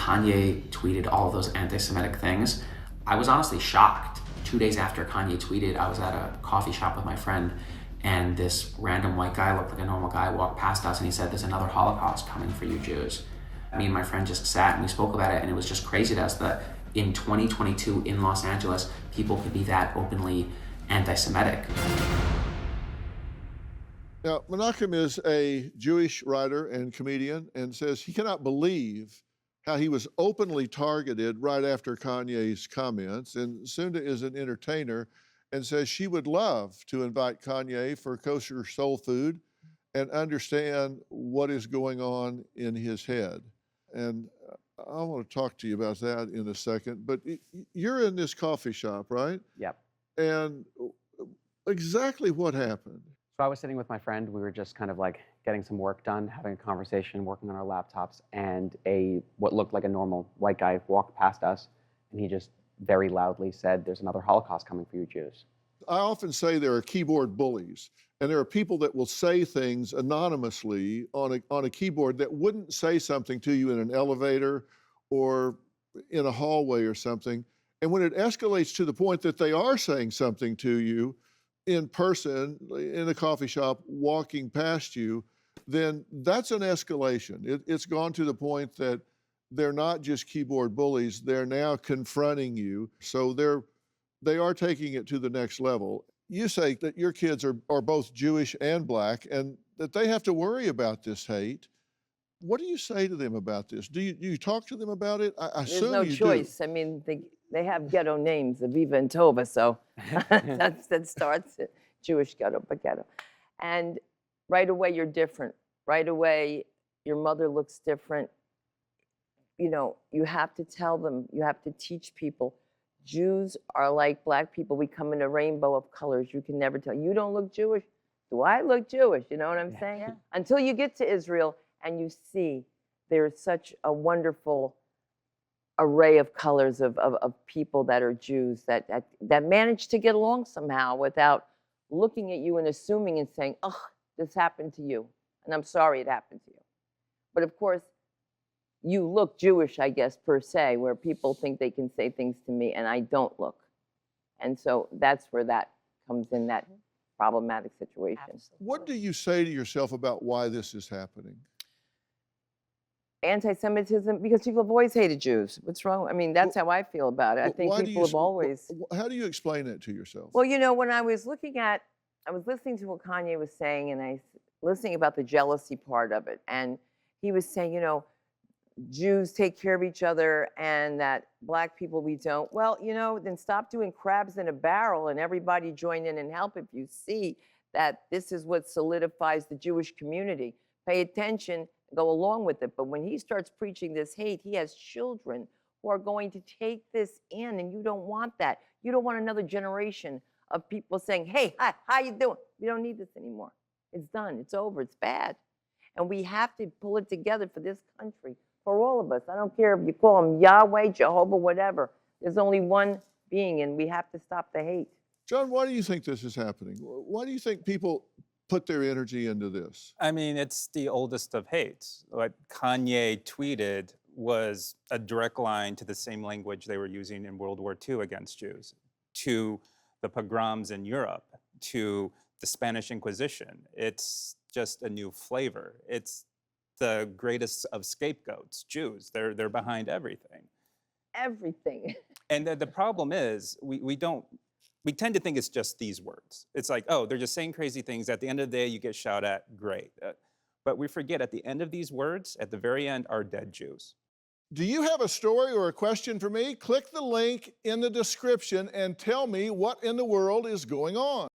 Kanye tweeted all of those anti-Semitic things, I was honestly shocked. 2 days after Kanye tweeted, I was at a coffee shop with my friend, and this random white guy, looked like a normal guy, walked past us and he said, "There's another Holocaust coming for you Jews." Me and my friend just sat and we spoke about it, and it was just crazy to us that in 2022 in Los Angeles, people could be that openly anti-Semitic. Now, Menachem is a Jewish writer and comedian and says he cannot believe how he was openly targeted right after Kanye's comments. And Sunda is an entertainer and says she would love to invite Kanye for kosher soul food and understand what is going on in his head. And I want to talk to you about that in a second, but you're in this coffee shop, right? Yep. And exactly what happened? So I was sitting with my friend. We were just kind of like getting some work done, having a conversation, working on our laptops, and what looked like a normal white guy walked past us, and he just very loudly said, "There's another Holocaust coming for you Jews." I often say there are keyboard bullies, and there are people that will say things anonymously on a keyboard that wouldn't say something to you in an elevator or in a hallway or something. And when it escalates to the point that they are saying something to you in person, in a coffee shop, walking past you, then that's an escalation. It's gone to the point that they're not just keyboard bullies, they're now confronting you. So they are taking it to the next level. You say that your kids are both Jewish and Black, and that they have to worry about this hate. What do you say to them about this? Do you talk to them about it? I There's assume no you choice. do. I mean, they have ghetto names, Aviva and Tova, so that starts it. Jewish ghetto, but ghetto. And right away, you're different. Right away, your mother looks different. You know, you have to tell them, you have to teach people. Jews are like Black people. We come in a rainbow of colors. You can never tell. You don't look Jewish. Do I look Jewish? You know what I'm saying? Yeah. Until you get to Israel and you see there's such a wonderful array of colors of people that are Jews that manage to get along somehow without looking at you and assuming and saying, "Oh, this happened to you, and I'm sorry it happened to you." But of course, you look Jewish, I guess, per se, where people think they can say things to me and I don't look. And so that's where that comes in, that problematic situation. Absolutely. What do you say to yourself about why this is happening? Anti-Semitism, because people have always hated Jews. What's wrong? I mean, that's how I feel about it. I think Why do people you have always. How do you explain it to yourself? Well, you know, when I was listening to what Kanye was saying, and listening about the jealousy part of it, and he was saying, you know, Jews take care of each other and that Black people, we don't. Well, you know, then stop doing crabs in a barrel and everybody join in and help if you see that this is what solidifies the Jewish community. Pay attention, go along with it. But when he starts preaching this hate, he has children who are going to take this in, and you don't want that. You don't want another generation of people saying, "Hey, hi, how you doing?" We don't need this anymore. It's done, it's over, it's bad. And we have to pull it together for this country. For all of us. I don't care if you call him Yahweh, Jehovah, whatever. There's only one being, and we have to stop the hate. John, why do you think this is happening? Why do you think people put their energy into this? I mean, it's the oldest of hates. What Kanye tweeted was a direct line to the same language they were using in World War II against Jews, to the pogroms in Europe, to the Spanish Inquisition. It's just a new flavor. It's the greatest of scapegoats, Jews. They're behind everything. Everything. And the problem is we tend to think it's just these words. It's like, oh, they're just saying crazy things. At the end of the day, you get shot at, great. But we forget at the end of these words, at the very end, are dead Jews. Do you have a story or a question for me? Click the link in the description and tell me what in the world is going on.